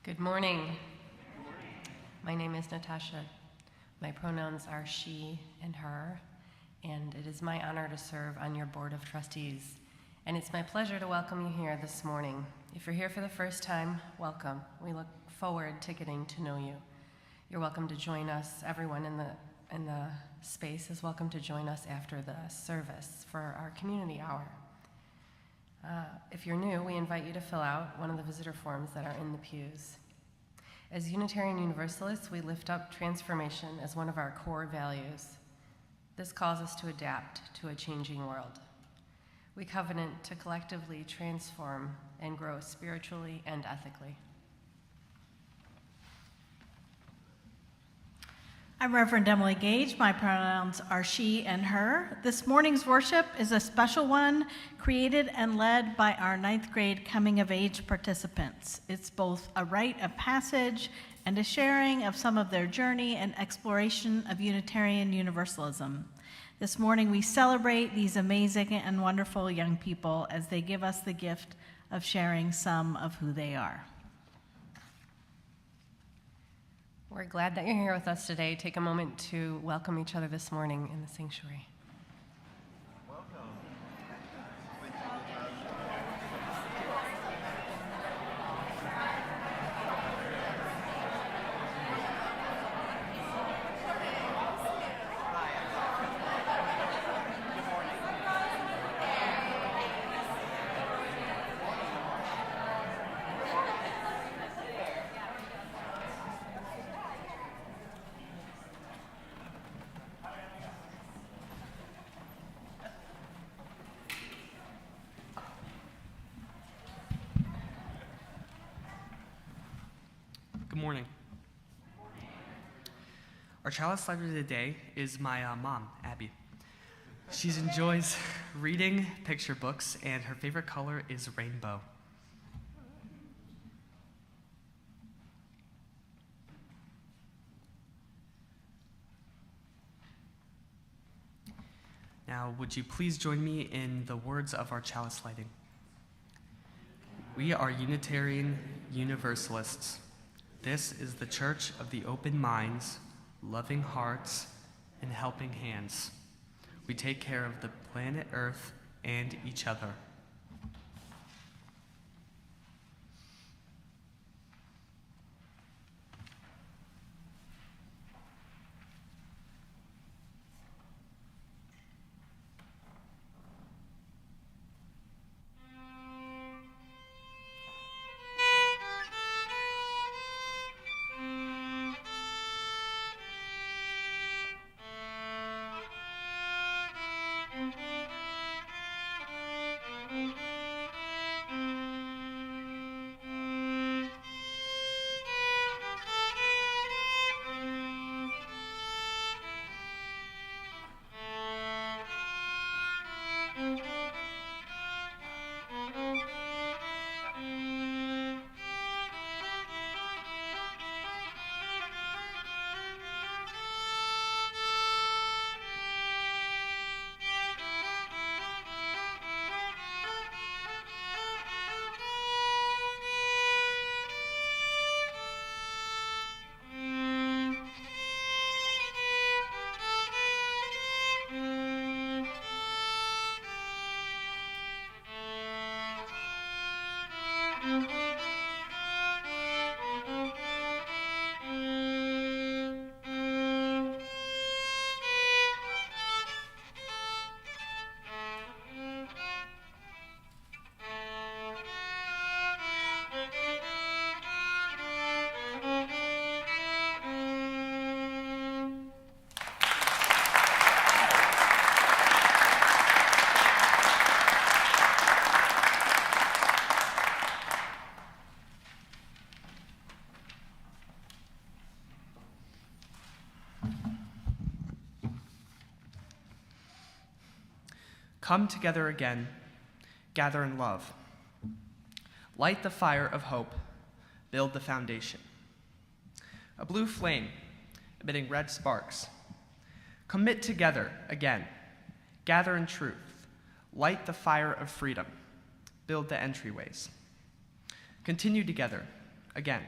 Good morning. My name is Natasha. My pronouns are she and her, and it is my honor to serve on your board of trustees. And it's my pleasure to welcome you here this morning. If you're here for the first time, welcome. We look forward to getting to know you. You're welcome to join us. Everyone in the space is welcome to join us after the service for our community hour. If you're new, we invite you to fill out one of the visitor forms that are in the pews. As Unitarian Universalists, we lift up transformation as one of our core values. This calls us to adapt to a changing world. We covenant to collectively transform and grow spiritually and ethically. I'm Reverend Emily Gage. My pronouns are she and her. This morning's worship is a special one created and led by our 9th grade coming of age participants. It's both a rite of passage and a sharing of some of their journey and exploration of Unitarian Universalism. This morning we celebrate these amazing and wonderful young people as they give us the gift of sharing some of who they are. We're glad that you're here with us today. Take a moment to welcome each other this morning in the sanctuary. Good morning. Our chalice lighter today is my mom, Abby. She enjoys reading picture books, and her favorite color is rainbow. Now, would you please join me in the words of our chalice lighting? We are Unitarian Universalists. This is the church of the open minds, loving hearts, and helping hands. We take care of the planet Earth and each other. Come together again, gather in love. Light the fire of hope, build the foundation. A blue flame, emitting red sparks. Commit together again, gather in truth. Light the fire of freedom, build the entryways. Continue together again,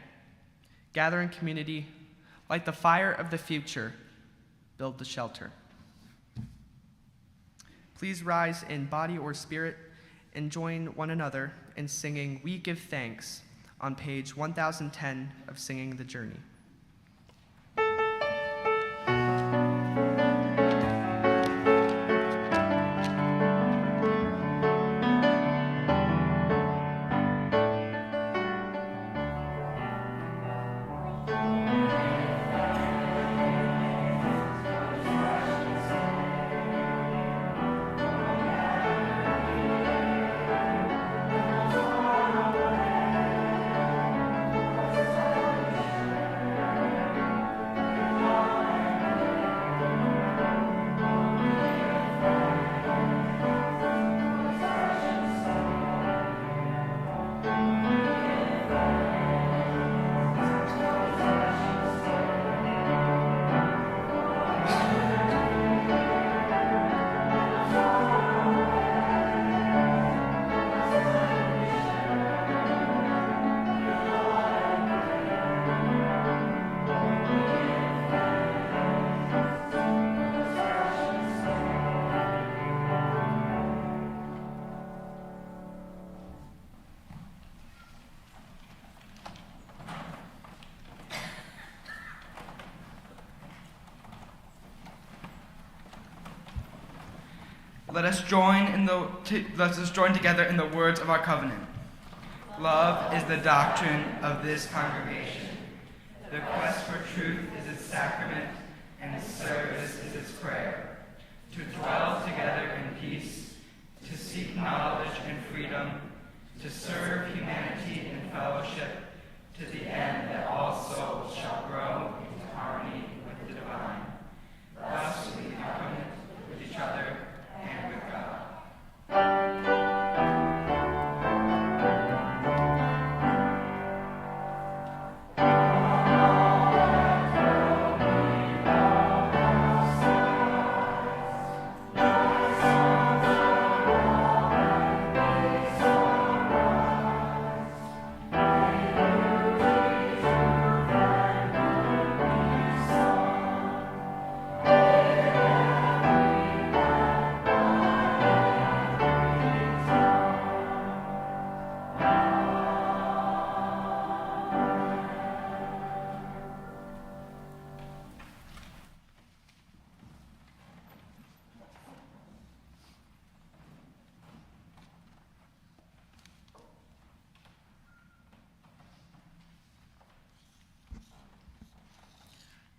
gather in community, light the fire of the future, build the shelter. Please rise in body or spirit and join one another in singing We Give Thanks on page 1010 of Singing the Journey. Let us join together in the words of our covenant. Love is the doctrine of this congregation. The quest for truth is its sacrament, and its service is its prayer. To dwell together in peace, to seek knowledge and freedom, to serve humanity in fellowship, to the end that all souls shall grow into harmony with the divine. Thus we covenant with each other and with God.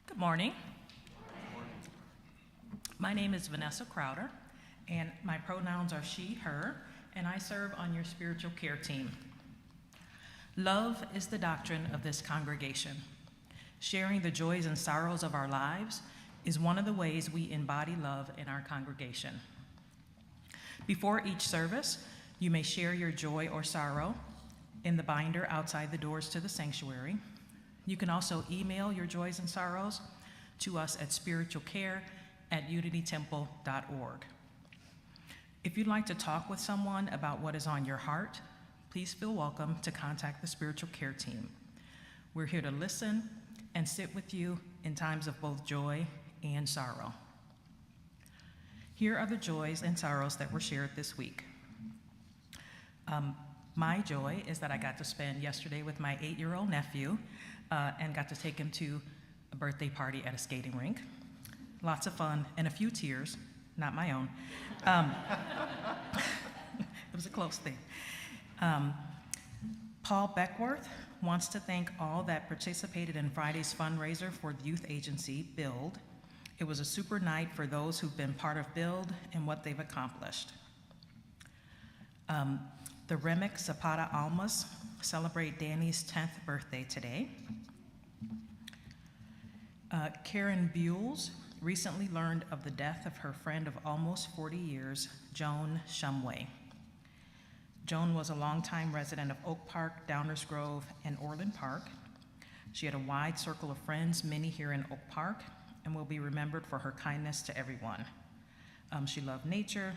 Good morning. My name is Vanessa Crowder, and my pronouns are she, her, and I serve on your spiritual care team. Love is the doctrine of this congregation. Sharing the joys and sorrows of our lives is one of the ways we embody love in our congregation. Before each service, you may share your joy or sorrow in the binder outside the doors to the sanctuary. You can also email your joys and sorrows to us at spiritualcare@unitytemple.org. If you'd like to talk with someone about what is on your heart, please feel welcome to contact the spiritual care team. We're here to listen and sit with you in times of both joy and sorrow. Here are the joys and sorrows that were shared this week. My joy is that I got to spend yesterday with my 8-year-old nephew and got to take him to a birthday party at a skating rink. Lots of fun and a few tears, not my own. It was a close thing. Paul Beckworth wants to thank all that participated in Friday's fundraiser for the youth agency, BUILD. It was a super night for those who've been part of BUILD and what they've accomplished. The Remick Zapata Almas celebrate Danny's 10th birthday today. Karen Buell recently learned of the death of her friend of almost 40 years, Joan Shumway. Joan was a longtime resident of Oak Park, Downers Grove, and Orland Park. She had a wide circle of friends, many here in Oak Park, and will be remembered for her kindness to everyone. She loved nature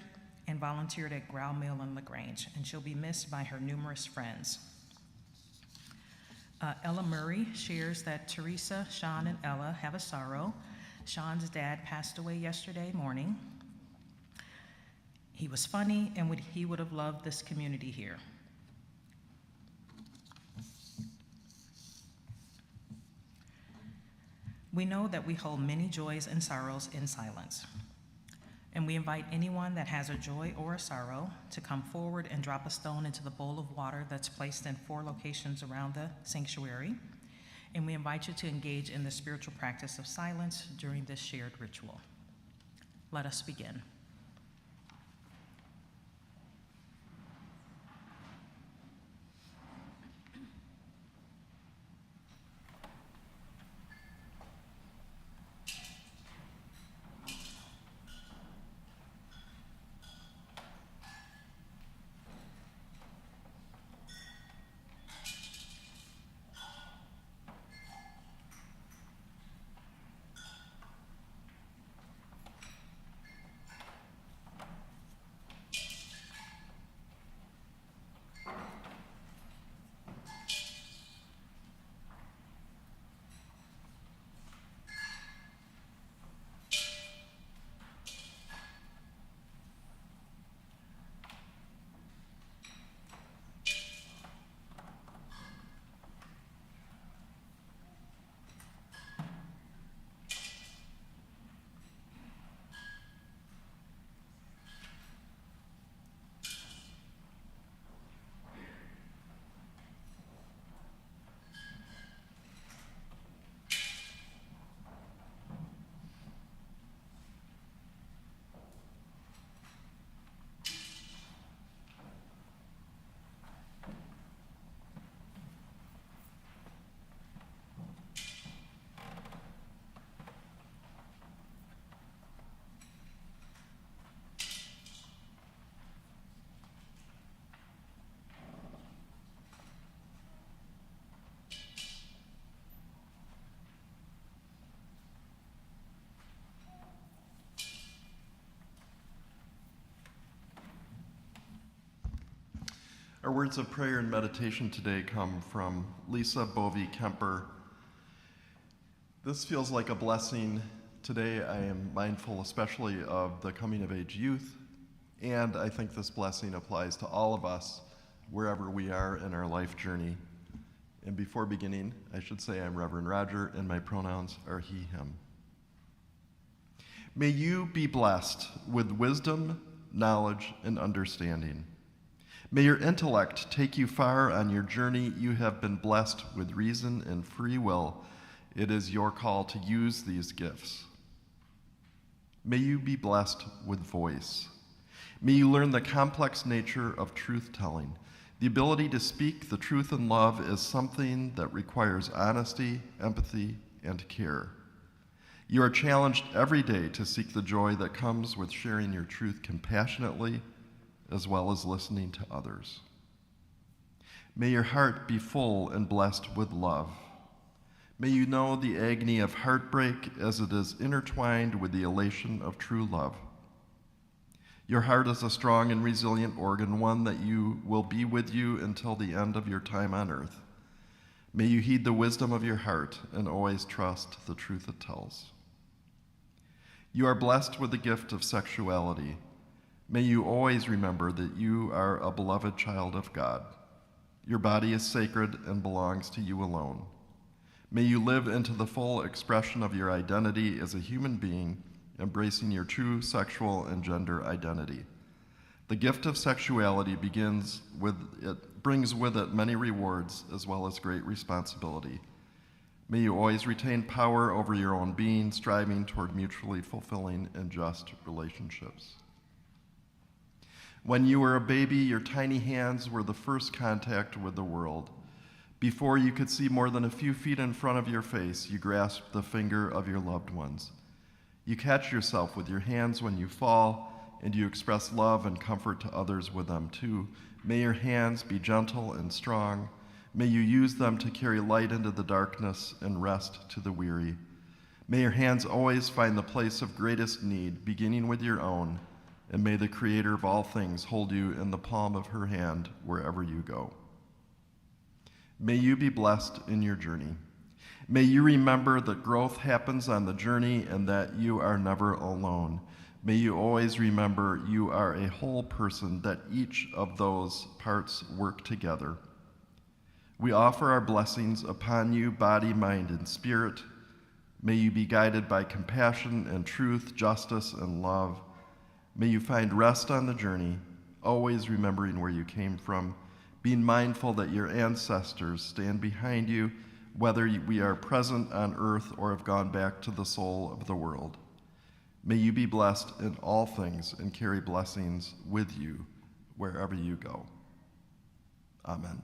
and volunteered at Growl Mill in LaGrange, and she'll be missed by her numerous friends. Ella Murray shares that Teresa, Sean, and Ella have a sorrow. Sean's dad passed away yesterday morning. He was funny, and he would have loved this community here. We know that we hold many joys and sorrows in silence, and we invite anyone that has a joy or a sorrow to come forward and drop a stone into the bowl of water that's placed in 4 locations around the sanctuary, and we invite you to engage in the spiritual practice of silence during this shared ritual. Let us begin. Our words of prayer and meditation today come from Lisa Bovey Kemper. This feels like a blessing. Today I am mindful especially of the coming of age youth, and I think this blessing applies to all of us wherever we are in our life journey. And before beginning, I should say I'm Reverend Roger, and my pronouns are he, him. May you be blessed with wisdom, knowledge, and understanding. May your intellect take you far on your journey. You have been blessed with reason and free will. It is your call to use these gifts. May you be blessed with voice. May you learn the complex nature of truth-telling. The ability to speak the truth in love is something that requires honesty, empathy, and care. You are challenged every day to seek the joy that comes with sharing your truth compassionately, as well as listening to others. May your heart be full and blessed with love. May you know the agony of heartbreak as it is intertwined with the elation of true love. Your heart is a strong and resilient organ, one that will be with you until the end of your time on earth. May you heed the wisdom of your heart and always trust the truth it tells. You are blessed with the gift of sexuality. May you always remember that you are a beloved child of God. Your body is sacred and belongs to you alone. May you live into the full expression of your identity as a human being, embracing your true sexual and gender identity. The gift of sexuality brings with it many rewards as well as great responsibility. May you always retain power over your own being, striving toward mutually fulfilling and just relationships. When you were a baby, your tiny hands were the first contact with the world. Before you could see more than a few feet in front of your face, you grasped the finger of your loved ones. You catch yourself with your hands when you fall, and you express love and comfort to others with them too. May your hands be gentle and strong. May you use them to carry light into the darkness and rest to the weary. May your hands always find the place of greatest need, beginning with your own, and may the Creator of all things hold you in the palm of her hand wherever you go. May you be blessed in your journey. May you remember that growth happens on the journey and that you are never alone. May you always remember you are a whole person, that each of those parts work together. We offer our blessings upon you, body, mind, and spirit. May you be guided by compassion and truth, justice and love. May you find rest on the journey, always remembering where you came from, being mindful that your ancestors stand behind you, whether we are present on earth or have gone back to the soul of the world. May you be blessed in all things and carry blessings with you wherever you go. Amen.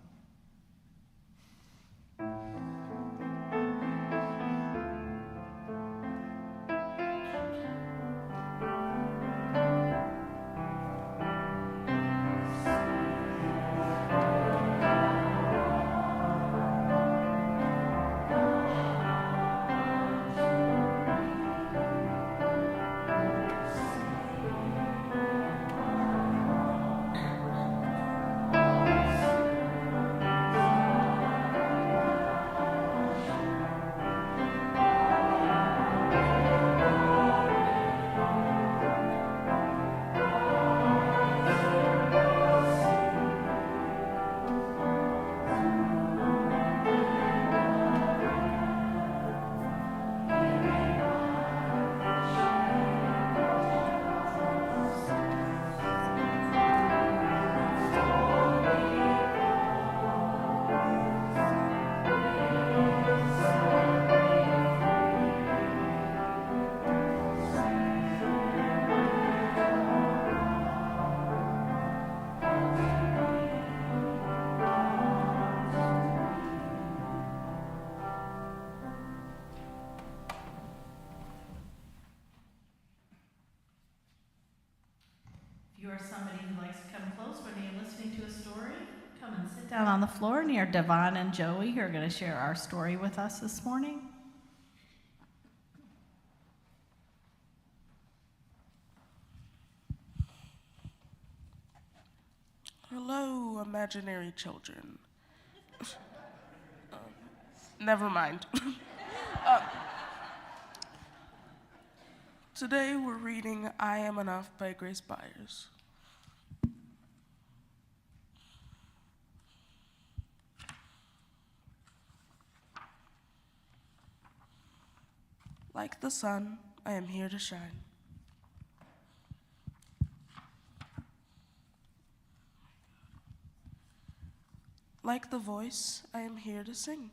If you are somebody who likes to come close when you're listening to a story, come and sit down on the floor near Devon and Joey, who are going to share our story with us this morning. Hello, imaginary children. Never mind. Today we're reading I Am Enough by Grace Byers. Like the sun, I am here to shine. Like the voice, I am here to sing.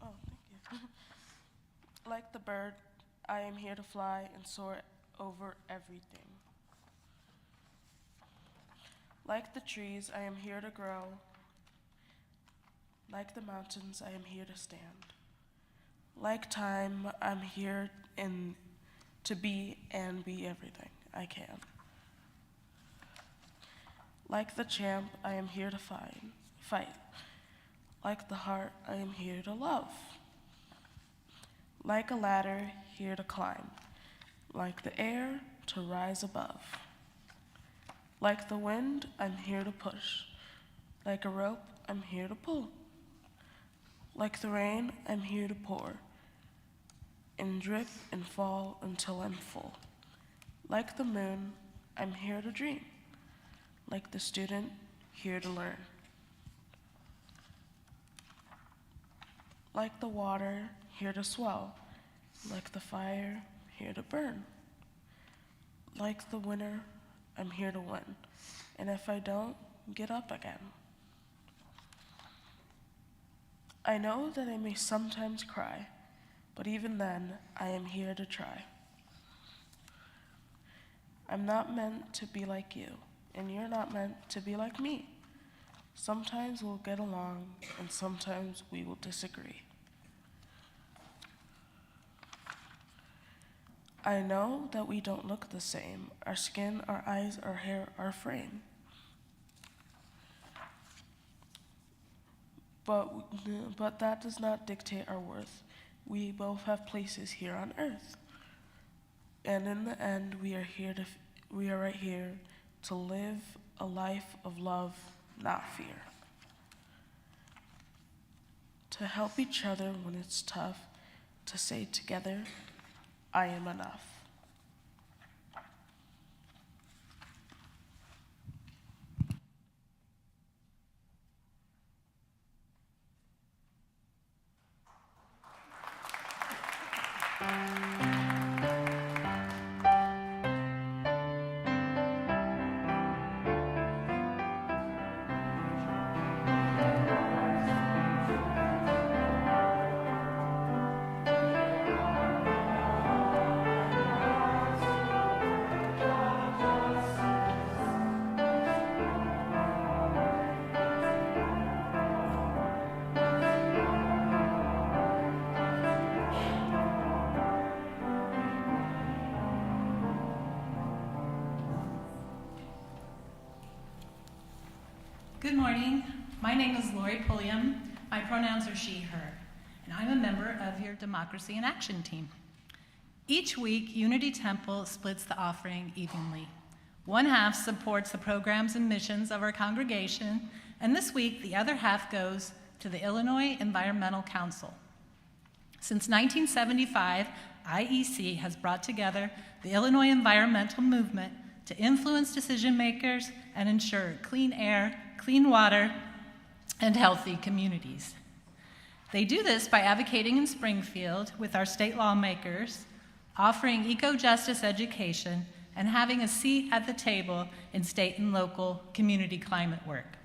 Oh, thank you. Like the bird, I am here to fly and soar over everything. Like the trees, I am here to grow. Like the mountains, I am here to stand. Like time, I'm here to be and be everything I can. Like the champ, I am here to fight. Like the heart, I am here to love. Like a ladder, here to climb. Like the air, to rise above. Like the wind, I'm here to push. Like a rope, I'm here to pull. Like the rain, I'm here to pour. And drip and fall until I'm full. Like the moon, I'm here to dream. Like the student, here to learn. Like the water, here to swell. Like the fire, here to burn. Like the winner, I'm here to win. And if I don't, get up again. I know that I may sometimes cry, but even then, I am here to try. I'm not meant to be like you, and you're not meant to be like me. Sometimes we'll get along, and sometimes we will disagree. I know that we don't look the same. Our skin, our eyes, our hair, our frame. But that does not dictate our worth. We both have places here on earth. And in the end, we are right here to live a life of love, not fear. to help each other when it's tough, to say together, I am enough. Good morning. My name is Lori Pulliam. My pronouns are she, her, and I'm a member of your Democracy in Action team. Each week, Unity Temple splits the offering evenly. One half supports the programs and missions of our congregation, and this week, the other half goes to the Illinois Environmental Council. Since 1975, IEC has brought together the Illinois environmental movement to influence decision makers and ensure clean air, clean water, and healthy communities. They do this by advocating in Springfield with our state lawmakers, offering eco-justice education, and having a seat at the table in state and local community climate work.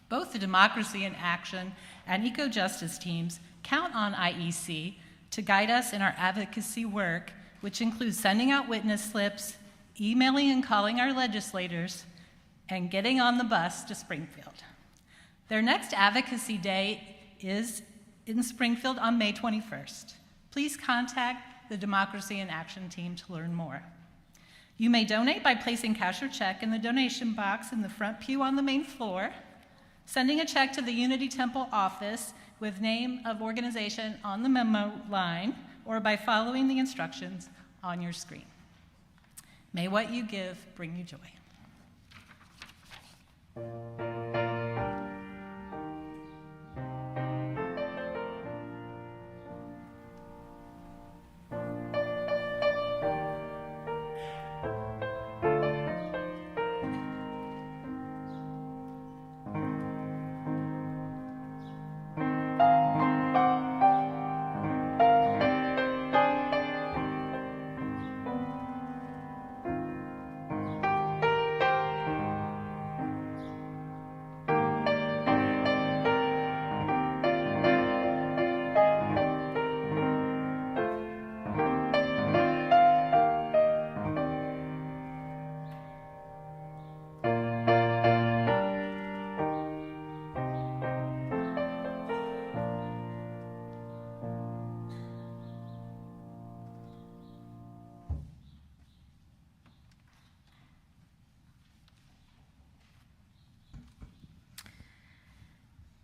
Both the Democracy in Action and eco-justice teams count on IEC to guide us in our advocacy work, which includes sending out witness slips, emailing and calling our legislators, and getting on the bus to Springfield. Their next advocacy day is in Springfield on May 21st. Please contact the Democracy in Action team to learn more. You may donate by placing cash or check in the donation box in the front pew on the main floor, sending a check to the Unity Temple office with name of organization on the memo line, or by following the instructions on your screen. May what you give bring you joy.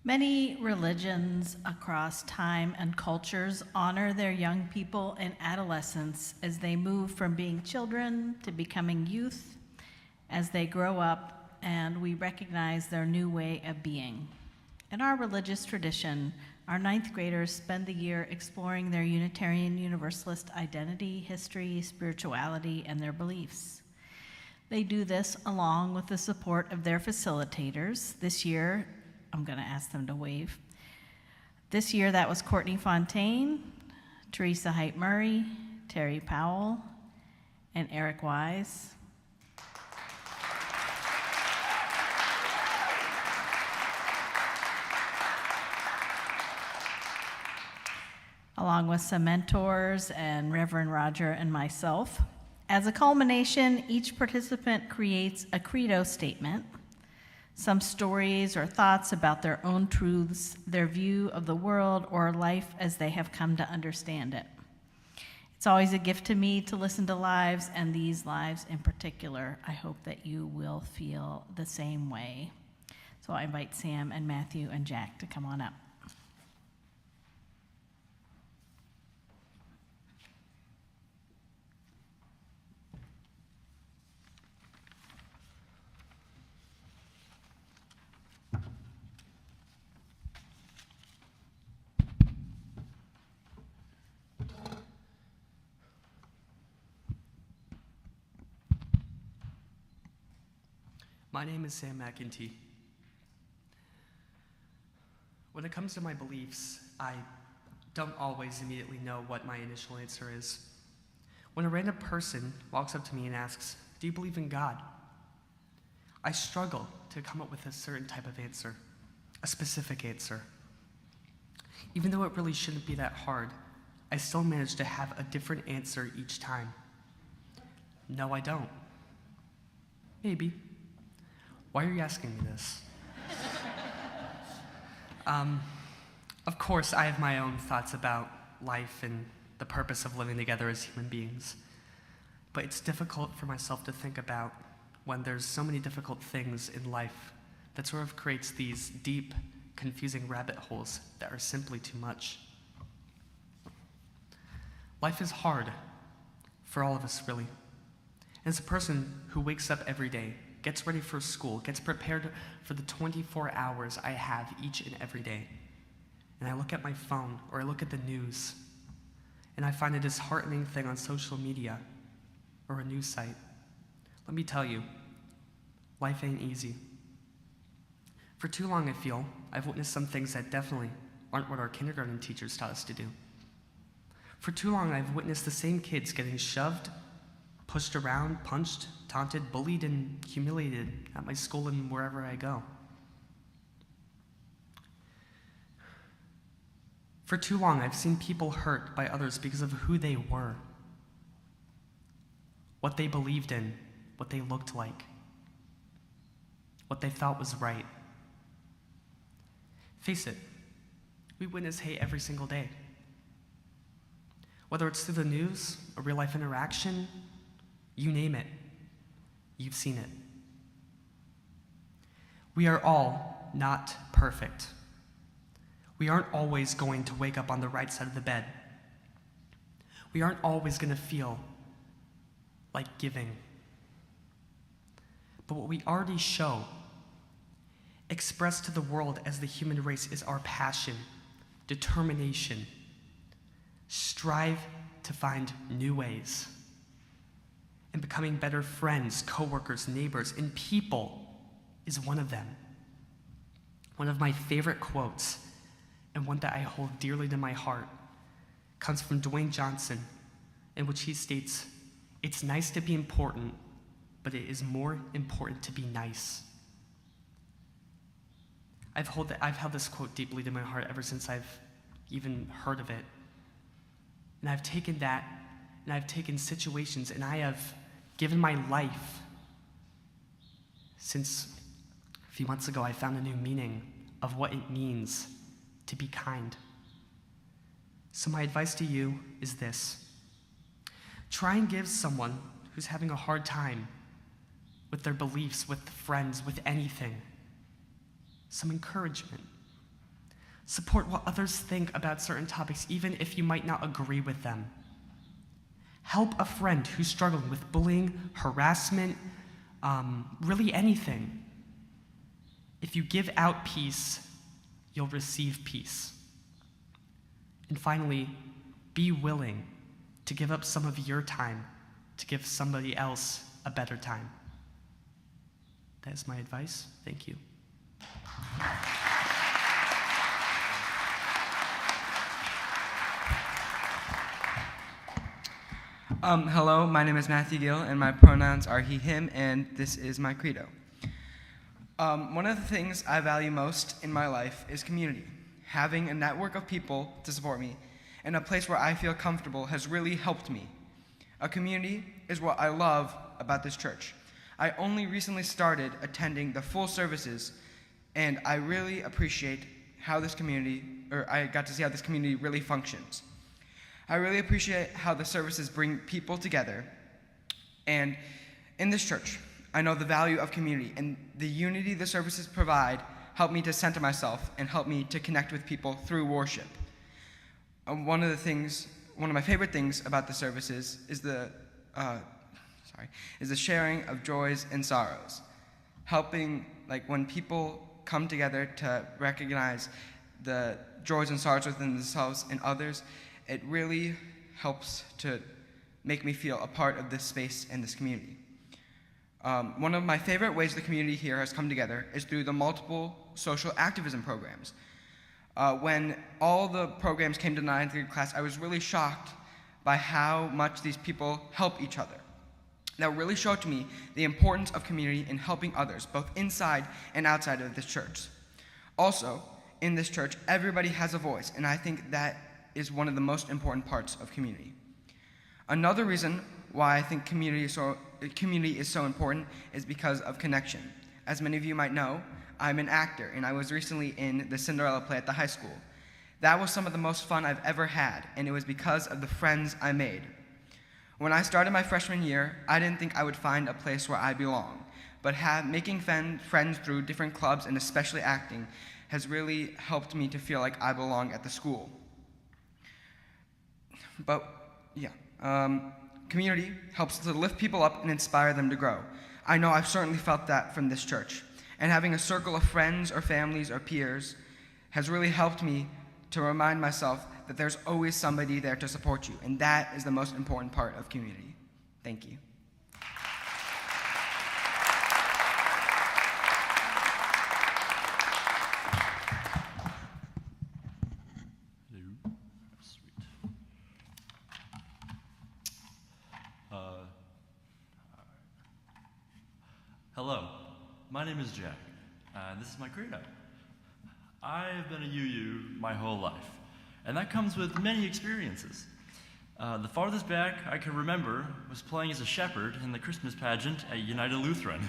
Many religions across time and cultures honor their young people and adolescents as they move from being children to becoming youth, as they grow up, and we recognize their new way of being. In our religious tradition, our ninth graders spend the year exploring their Unitarian Universalist identity, history, spirituality, and their beliefs. They do this along with the support of their facilitators. This year, I'm going to ask them to wave. This year, that was Courtney Fontaine, Teresa Height Murray, Terry Powell, and Eric Wise. Along with some mentors and Reverend Roger and myself. As a culmination, each participant creates a credo statement, some stories or thoughts about their own truths, their view of the world or life as they have come to understand it. It's always a gift to me to listen to lives, and these lives in particular. I hope that you will feel the same way. So I invite Sam and Matthew and Jack to come on up. My name is Sam McEntee. When it comes to my beliefs, I don't always immediately know what my initial answer is. When a random person walks up to me and asks, "Do you believe in God?" I struggle to come up with a certain type of answer, a specific answer. Even though it really shouldn't be that hard, I still manage to have a different answer each time. No, I don't. Maybe. Why are you asking me this? Of course, I have my own thoughts about life and the purpose of living together as human beings. But it's difficult for myself to think about when there's so many difficult things in life that sort of creates these deep, confusing rabbit holes that are simply too much. Life is hard for all of us, really. And as a person who wakes up every day, gets ready for school, gets prepared for the 24 hours I have each and every day, and I look at my phone or I look at the news, and I find a disheartening thing on social media or a news site, let me tell you, life ain't easy. For too long, I feel, I've witnessed some things that definitely aren't what our kindergarten teachers taught us to do. For too long, I've witnessed the same kids getting shoved, pushed around, punched, taunted, bullied, and humiliated at my school and wherever I go. For too long, I've seen people hurt by others because of who they were, what they believed in, what they looked like, what they thought was right. Face it, we witness hate every single day. Whether it's through the news, a real-life interaction, you name it, you've seen it. We are all not perfect. We aren't always going to wake up on the right side of the bed. We aren't always going to feel like giving. But what we already show, expressed to the world as the human race, is our passion, determination, strive to find new ways, and becoming better friends, coworkers, neighbors, and people is one of them. One of my favorite quotes, and one that I hold dearly to my heart, comes from Dwayne Johnson, in which he states, "It's nice to be important, but it is more important to be nice." I've held this quote deeply to my heart ever since I've even heard of it. And I've taken that, and I've taken situations, and I have given my life. Since a few months ago, I found a new meaning of what it means to be kind. So my advice to you is this: try and give someone who's having a hard time with their beliefs, with friends, with anything, some encouragement. Support what others think about certain topics, even if you might not agree with them. Help a friend who's struggling with bullying, harassment, really anything. If you give out peace, you'll receive peace. And finally, be willing to give up some of your time to give somebody else a better time. That is my advice. Thank you. Hello, my name is Matthew Gill, and my pronouns are he, him, and this is my credo. One of the things I value most in my life is community. Having a network of people to support me and a place where I feel comfortable has really helped me. A community is what I love about this church. I only recently started attending the full services, and I really appreciate how this community, or I got to see how this community really functions. I really appreciate how the services bring people together, and in this church, I know the value of community, and the unity the services provide help me to center myself and help me to connect with people through worship. One of my favorite things about the services is the sharing of joys and sorrows, helping, like, when people come together to recognize the joys and sorrows within themselves and others. It really helps to make me feel a part of this space and this community. One of my favorite ways the community here has come together is through the multiple social activism programs. When all the programs came to 9th grade class, I was really shocked by how much these people help each other. That really showed to me the importance of community in helping others, both inside and outside of this church. Also, in this church, everybody has a voice, and I think that is one of the most important parts of community. Another reason why I think community is so important is because of connection. As many of you might know, I'm an actor, and I was recently in the Cinderella play at the high school. That was some of the most fun I've ever had, and it was because of the friends I made. When I started my freshman year, I didn't think I would find a place where I belong, but making friends through different clubs and especially acting has really helped me to feel like I belong at the school. Community helps to lift people up and inspire them to grow. I know I've certainly felt that from this church, and having a circle of friends or families or peers has really helped me to remind myself that there's always somebody there to support you, and that is the most important part of community. Thank you. Hello, my name is Jack, and this is my credo. I have been a UU my whole life, and that comes with many experiences. The farthest back I can remember was playing as a shepherd in the Christmas pageant at United Lutheran.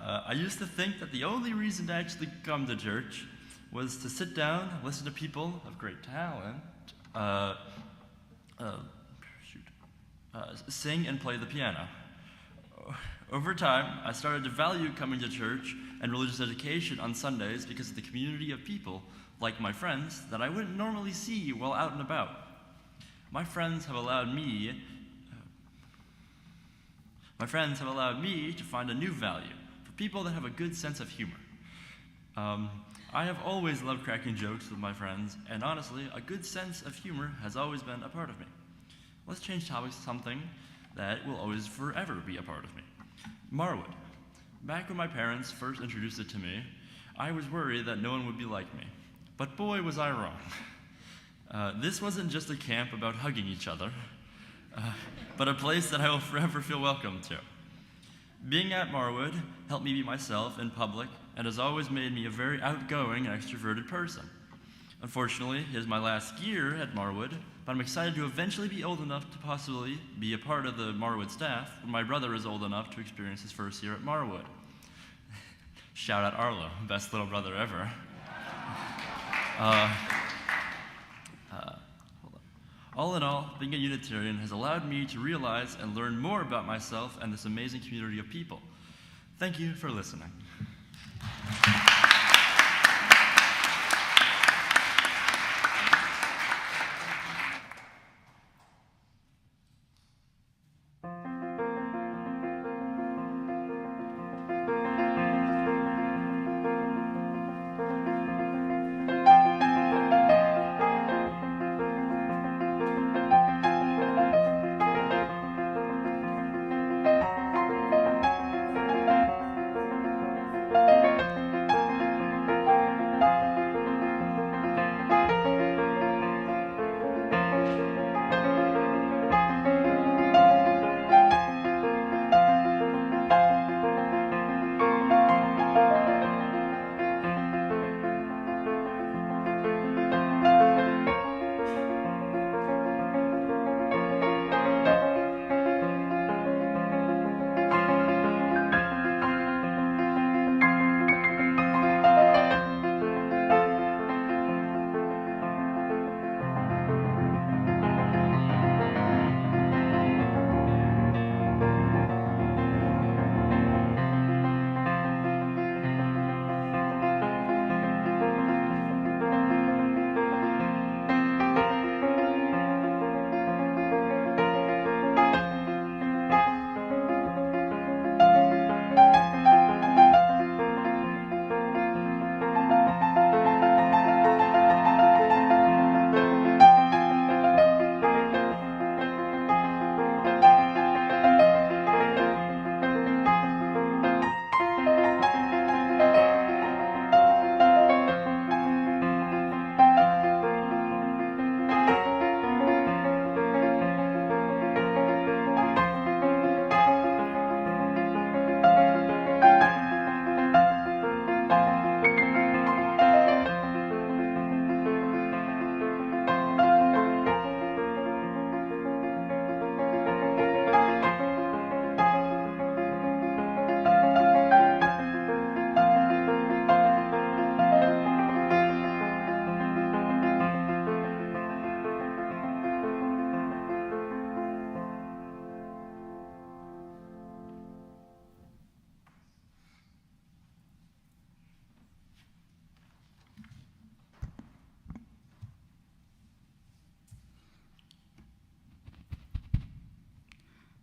I used to think that the only reason to actually come to church was to sit down, listen to people of great talent, sing and play the piano. Over time, I started to value coming to church and religious education on Sundays because of the community of people, like my friends, that I wouldn't normally see while out and about. My friends have allowed me to find a new value for people that have a good sense of humor. I have always loved cracking jokes with my friends, and honestly, a good sense of humor has always been a part of me. Let's change topics to something that will always forever be a part of me. Marwood. Back when my parents first introduced it to me, I was worried that no one would be like me. But boy, was I wrong. This wasn't just a camp about hugging each other, but a place that I will forever feel welcome to. Being at Marwood helped me be myself in public and has always made me a very outgoing and extroverted person. Unfortunately, it is my last year at Marwood, but I'm excited to eventually be old enough to possibly be a part of the Marwood staff when my brother is old enough to experience his first year at Marwood. Shout out Arlo, best little brother ever. All in all, being a Unitarian has allowed me to realize and learn more about myself and this amazing community of people. Thank you for listening.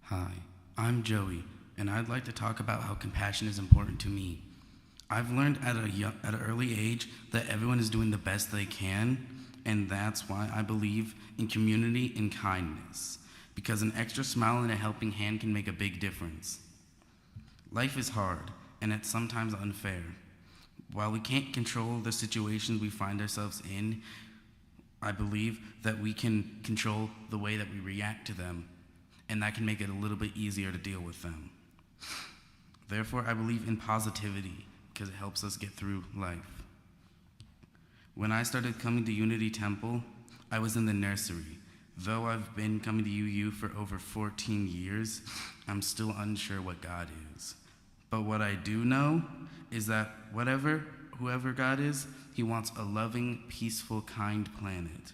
Hi, I'm Joey, and I'd like to talk about how compassion is important to me. I've learned at an early age that everyone is doing the best they can, and that's why I believe in community and kindness, because an extra smile and a helping hand can make a big difference. Life is hard, and it's sometimes unfair. While we can't control the situations we find ourselves in, I believe that we can control the way that we react to them, and that can make it a little bit easier to deal with them. Therefore, I believe in positivity because it helps us get through life. When I started coming to Unity Temple, I was in the nursery. Though I've been coming to UU for over 14 years, I'm still unsure what God is. But what I do know is that whoever God is, he wants a loving, peaceful, kind planet.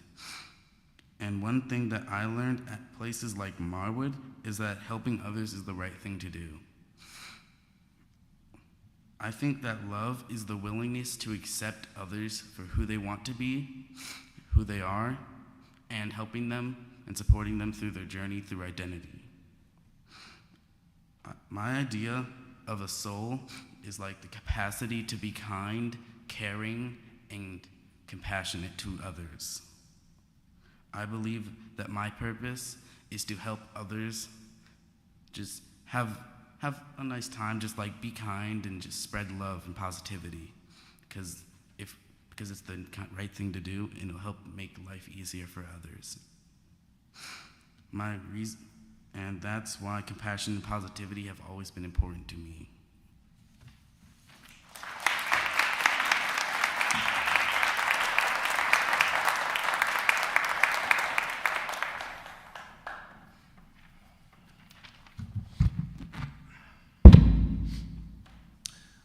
And one thing that I learned at places like Marwood is that helping others is the right thing to do. I think that love is the willingness to accept others for who they want to be, who they are, and helping them and supporting them through their journey through identity. My idea of a soul is like the capacity to be kind, caring, and compassionate to others. I believe that my purpose is to help others just have a nice time, just like be kind and just spread love and positivity, because it's the right thing to do, and it'll help make life easier for others. And that's why compassion and positivity have always been important to me.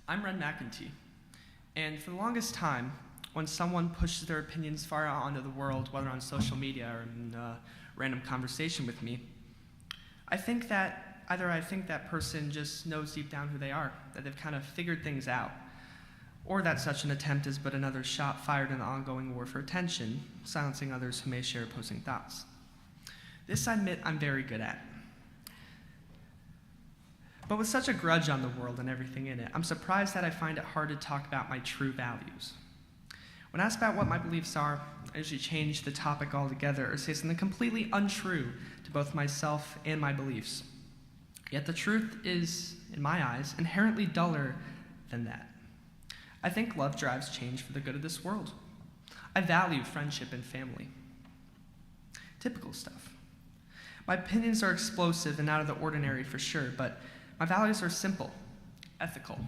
I'm Ren McEntee, and for the longest time, when someone pushes their opinions far out onto the world, whether on social media or in a random conversation with me, I think that person just knows deep down who they are, that they've kind of figured things out, or that such an attempt is but another shot fired in the ongoing war for attention, silencing others who may share opposing thoughts. This I admit I'm very good at. But with such a grudge on the world and everything in it, I'm surprised that I find it hard to talk about my true values. When asked about what my beliefs are, I usually change the topic altogether or say something completely untrue to both myself and my beliefs. Yet the truth is, in my eyes, inherently duller than that. I think love drives change for the good of this world. I value friendship and family. Typical stuff. My opinions are explosive and out of the ordinary for sure, but my values are simple, ethical,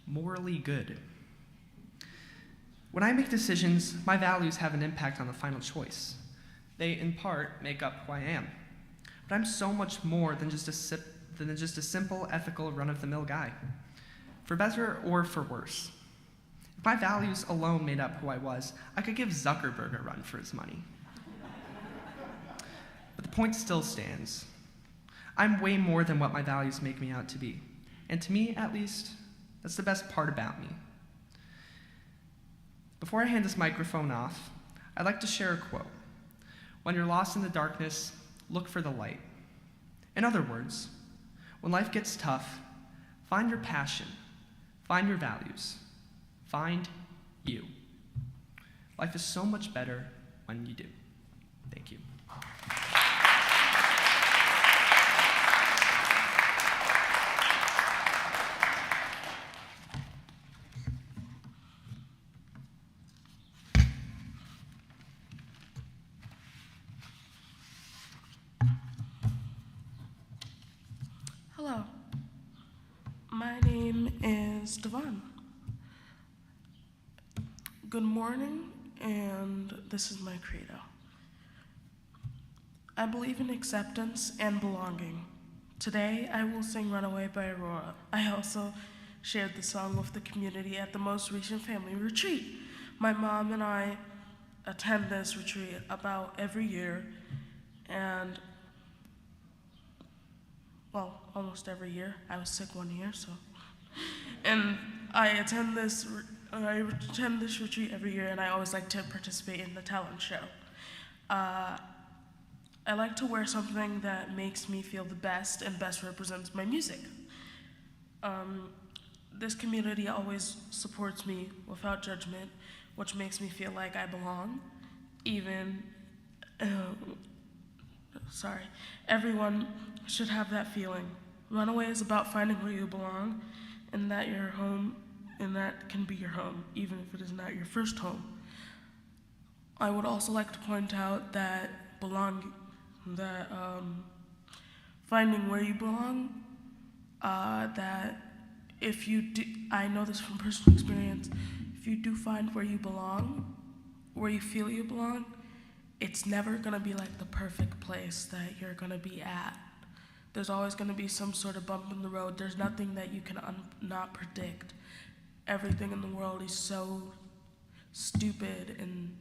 morally good. When I make decisions, my values have an impact on the final choice. They, in part, make up who I am. But I'm so much more than just a simple, ethical, run-of-the-mill guy. For better or for worse. If my values alone made up who I was, I could give Zuckerberg a run for his money. But the point still stands. I'm way more than what my values make me out to be. And to me, at least, that's the best part about me. Before I hand this microphone off, I'd like to share a quote. When you're lost in the darkness, look for the light. In other words, when life gets tough, find your passion, find your values, find you. Life is so much better when you do. Thank you. Hello, my name is Devon. Good morning, and this is my credo. I believe in acceptance and belonging. Today, I will sing Runaway by Aurora. I also shared the song with the community at the most recent family retreat. My mom and I attend this retreat about every year, and well, almost every year. I was sick one year, so. And I attend this retreat every year, and I always like to participate in the talent show. I like to wear something that makes me feel the best and best represents my music. This community always supports me without judgment, which makes me feel like I belong. Everyone should have that feeling. Runaway is about finding where you belong, and that your home, and that can be your home, even if it is not your first home. I would also like to point out that finding where you belong, that if you do, I know this from personal experience, if you do find where you belong, where you feel you belong, it's never gonna be like the perfect place that you're gonna be at. There's always gonna be some sort of bump in the road. There's nothing that you can not predict. Everything in the world is so stupid and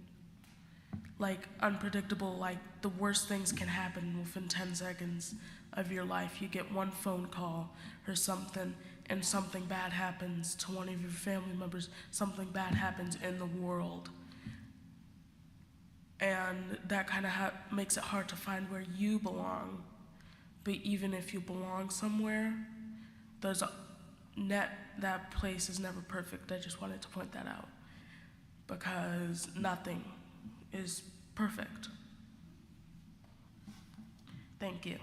like unpredictable. Like the worst things can happen within 10 seconds of your life. You get one phone call or something, and something bad happens to one of your family members. Something bad happens in the world. And that kind of makes it hard to find where you belong. But even if you belong somewhere, that place is never perfect. I just wanted to point that out. Because nothing is perfect. Thank you.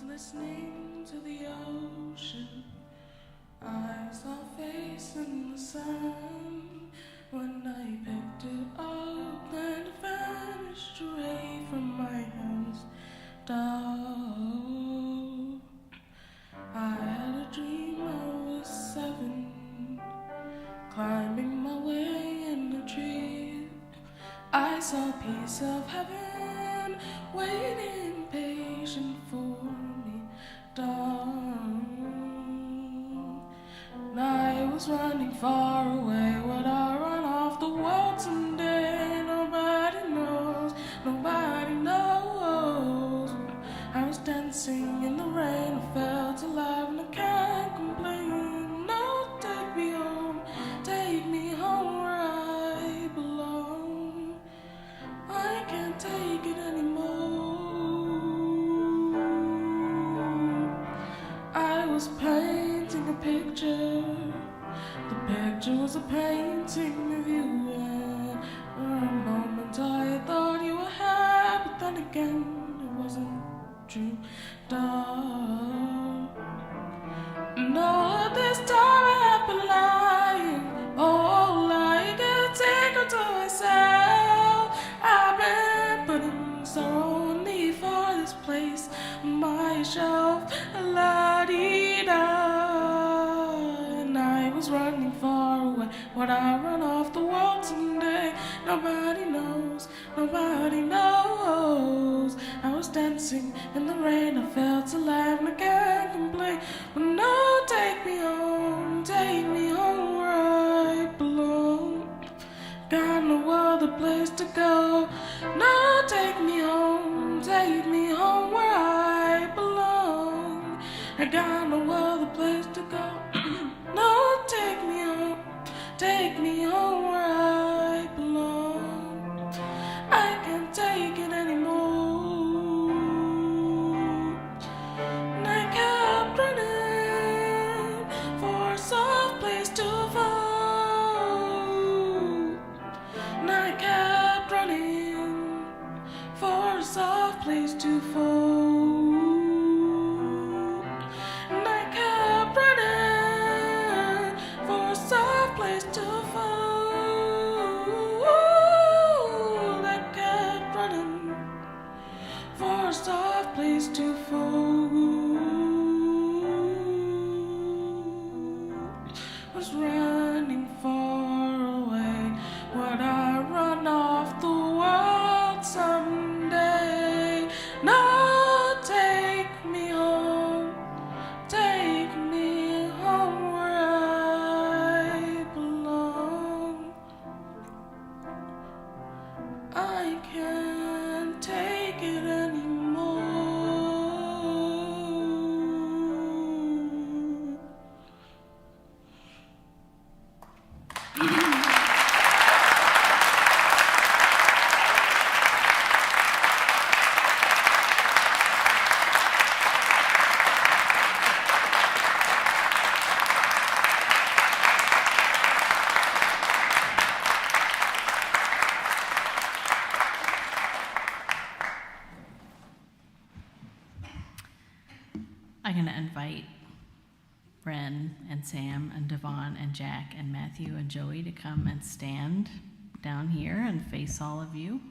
Listening to the ocean, I saw a face in the sun. When I picked it up and it vanished away from my hands. Down. I had a dream I was 7, climbing my way in a tree. I saw a piece of heaven waiting patient for me. Down. And I was running far away. Would I run off the world someday? Nobody knows, nobody knows. I was dancing in the rain, I felt alive and I can't complain. No, take me home where I belong. I can't take it anymore. I was painting a picture. The picture was a painting of you, and for a moment I thought you were happy, but then again it wasn't true. Duh. And all of this time I have been lying, oh, like a secret to myself. I've been putting sorrow on me for this place on my shelf. La-dee-da. And I was running far away. Would I run off the world someday? Nobody knows, nobody knows. I was dancing in the rain, I felt alive and I can't complain. But no, take me home where I belong. Got no other place to go. No, take me home where I belong. I got no other place to go. No, take me home where I belong. I can't take it anymore. And I kept running for a soft place to fall. And I kept running for a soft place to fall. And I kept I'm going to invite Ren and Sam and Devon and Jack and Matthew and Joey to come and stand down here and face all of you.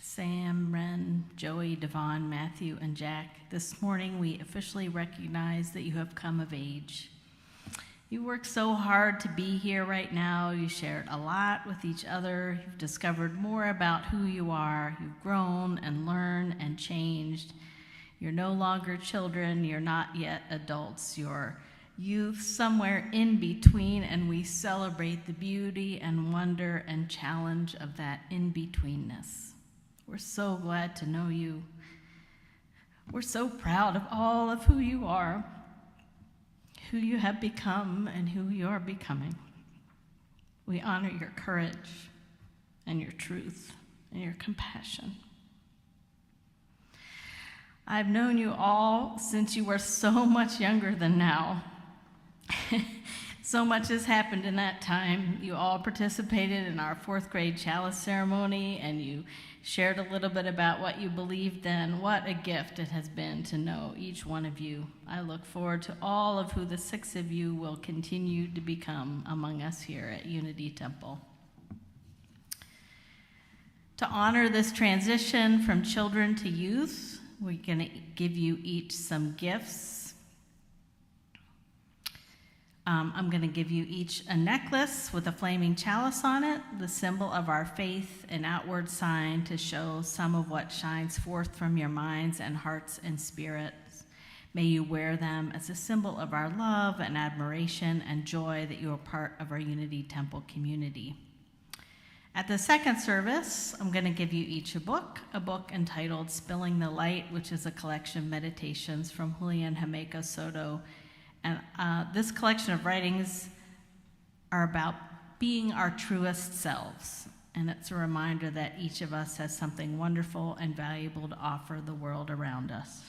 Sam, Ren, Joey, Devon, Matthew, and Jack, this morning we officially recognize that you have come of age. You worked so hard to be here right now. You shared a lot with each other. You've discovered more about who you are. You've grown and learned and changed. You're no longer children. You're not yet adults. You're youth, somewhere in between, and we celebrate the beauty and wonder and challenge of that in-betweenness. We're so glad to know you. We're so proud of all of who you are, who you have become, and who you are becoming. We honor your courage and your truth and your compassion. I've known you all since you were so much younger than now. So much has happened in that time. You all participated in our 4th grade chalice ceremony, and you shared a little bit about what you believed then. What a gift it has been to know each one of you. I look forward to all of who the 6 of you will continue to become among us here at Unity Temple. To honor this transition from children to youth, we're going to give you each some gifts. I'm going to give you each a necklace with a flaming chalice on it, the symbol of our faith, an outward sign to show some of what shines forth from your minds and hearts and spirits. May you wear them as a symbol of our love and admiration and joy that you are part of our Unity Temple community. At the second service, I'm going to give you each a book entitled Spilling the Light, which is a collection of meditations from Julian Jamaica Soto. And this collection of writings are about being our truest selves. And it's a reminder that each of us has something wonderful and valuable to offer the world around us.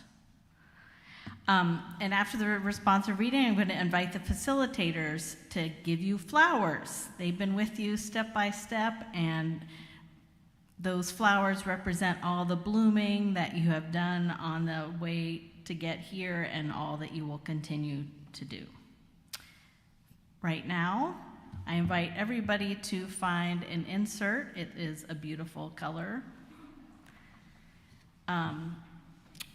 And after the responsive reading, I'm going to invite the facilitators to give you flowers. They've been with you step by step, and those flowers represent all the blooming that you have done on the way to get here and all that you will continue to do. Right now, I invite everybody to find an insert. It is a beautiful color. And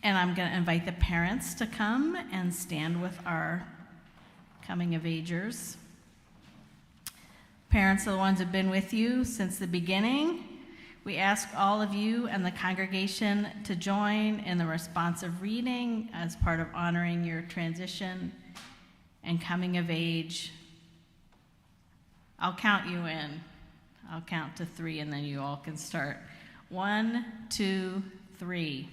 I'm going to invite the parents to come and stand with our coming-of-agers. Parents are the ones who have been with you since the beginning. We ask all of you and the congregation to join in the responsive reading as part of honoring your transition and coming of age. I'll count you in. I'll count to 3, and then you all can start. 1, 2, 3.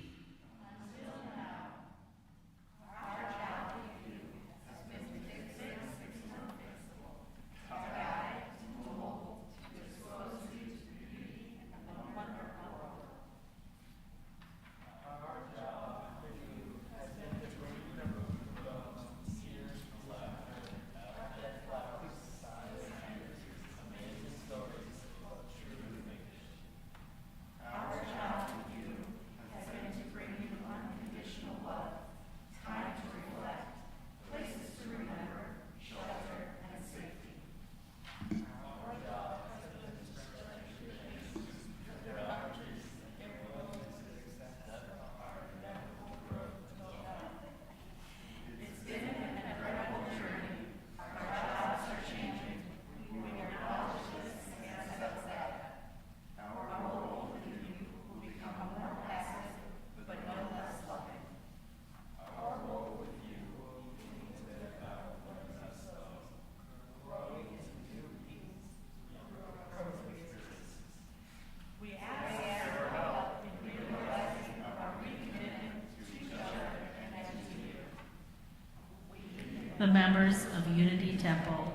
The members of Unity Temple,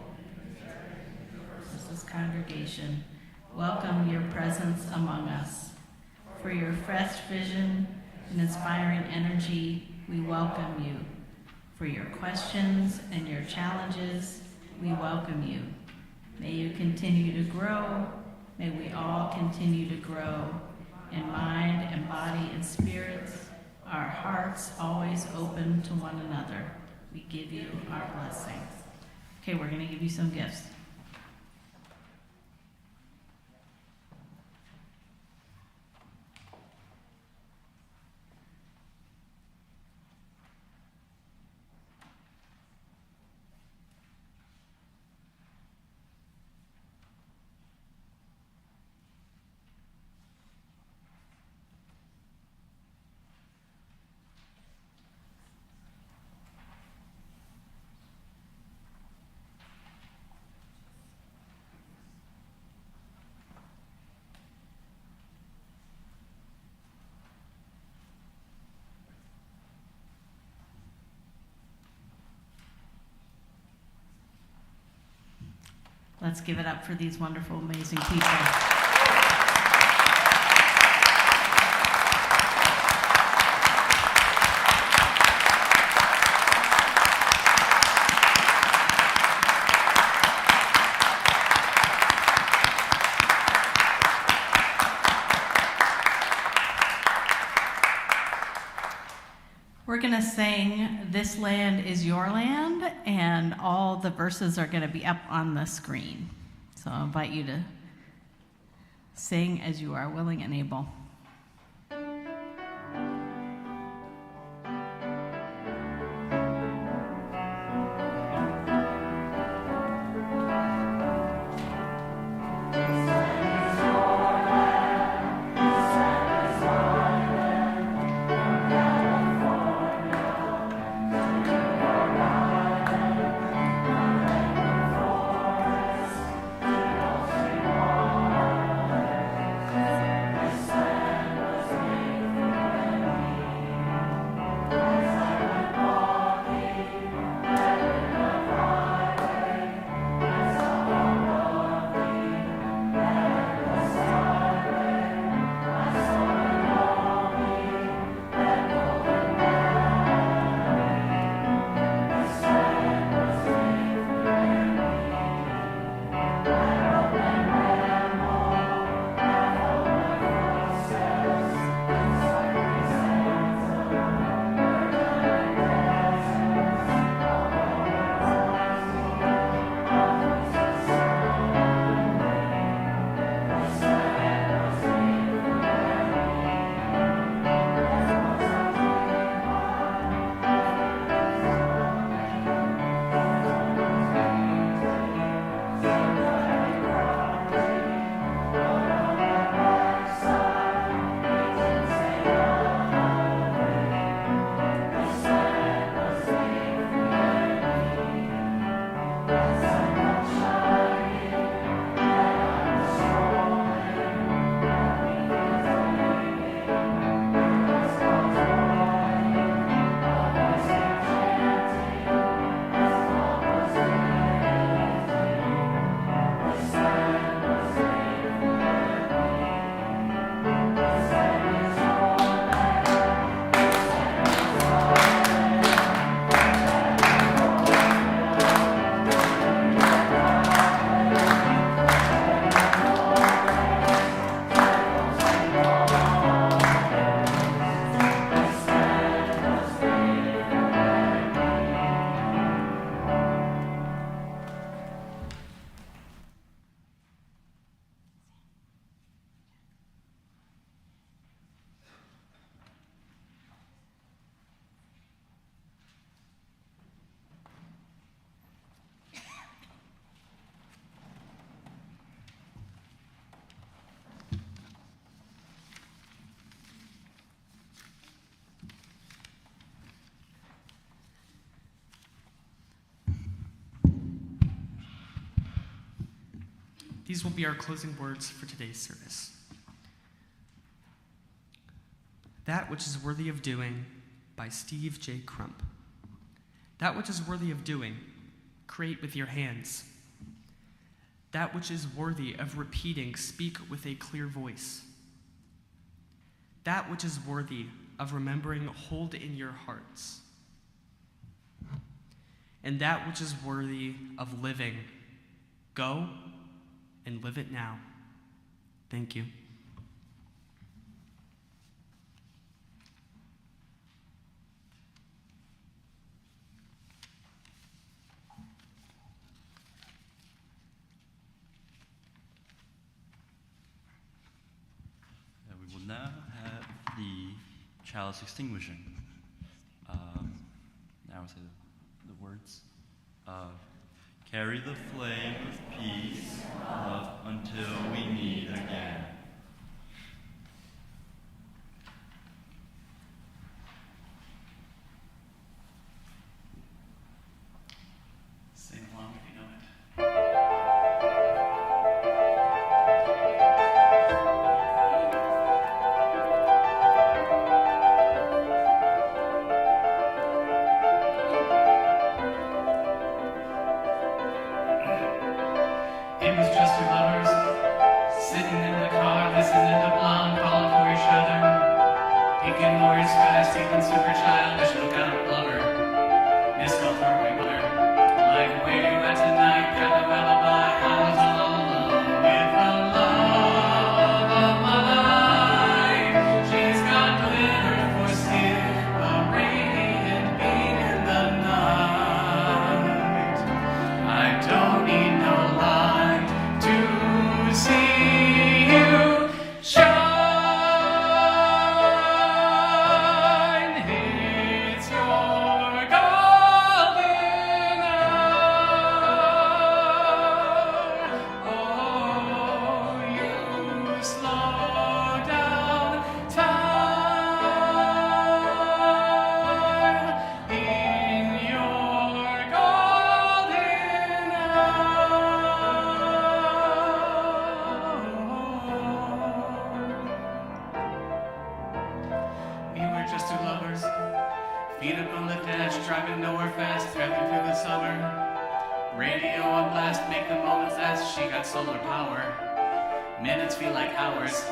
this congregation, welcome your presence among us. For your fresh vision and inspiring energy, we welcome you. for your questions and your challenges. We welcome you. May you continue to grow. May we all continue to grow in mind and body and spirits, our hearts always open to one another. We give you our blessings. Okay, we're going to give you some gifts. Let's give it up for these wonderful, amazing people. We're going to sing "This Land Is Your Land," and all the verses are going to be up on the screen. So I invite you to sing as you are willing and able. These will be our closing words for today's service. That Which is Worthy of Doing by Steve J. Crump. That which is worthy of doing, create with your hands. That which is worthy of repeating, speak with a clear voice. That which is worthy of remembering, hold in your hearts. and that which is worthy of living. Go and live it now. Thank you. We will now have the chalice extinguishing. Now say the words. Carry the flame of peace, love, until we meet again. Sing along if you know it. It was just two lovers sitting in the car, listening to Blonde calling for each other. Picking Warrior skies, taking super childish, look out, lover. Miss call for my mother. Like, where you at tonight? Got no alibi. I was all alone with the love of my life. She's got glitter for skin, a radiant beam in the night. I don't need no light to see you shine. It's your golden hour. Oh, you slow down time in your golden hour. We were just two lovers, feet up on the dash, driving nowhere fast, traveling through the summer. Radio on blast, make the moments last. She got solar power. Minutes feel like hours.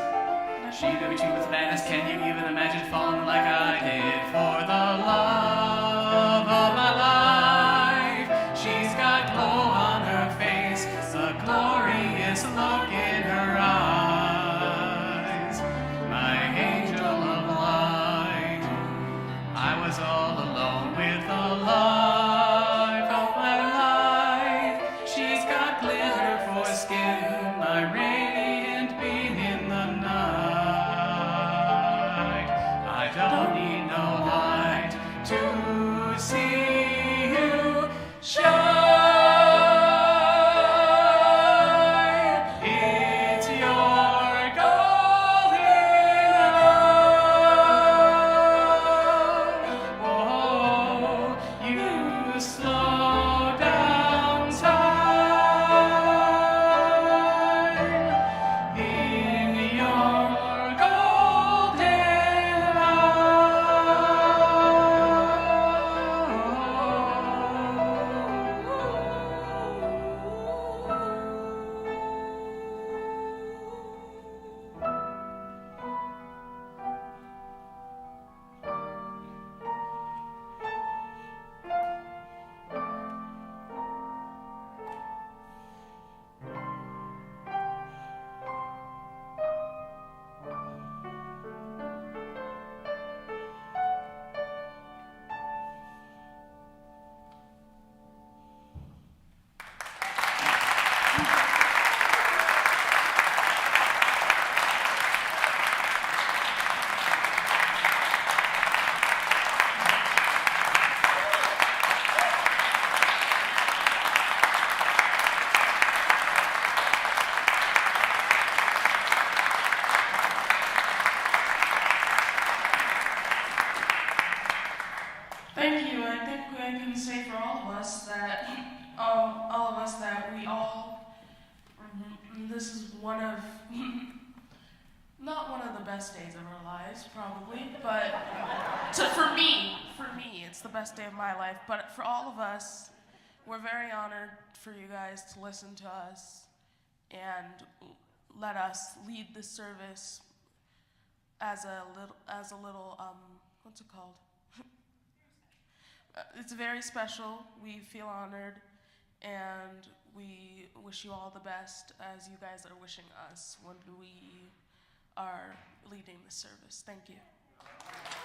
She knew she was madness. Can you even imagine falling like I did for the love of my life? She's got glow on her face, a glorious look in her eyes. My angel of light. I was all alone with the life of my life. She's got glitter for skin, my radiant beam in the night. I don't need no light to see you shine. It's your golden hour. Oh, you slow down time in your golden Thank you. I think I can say for all of us that we all this is one of not one of the best days of our lives, probably, but for me, it's the best day of my life. But for all of us, we're very honored for you guys to listen to us and let us lead this service as a little what's it called? it's very special. We feel honored, and we wish you all the best as you guys are wishing us when we are leading the service. Thank you.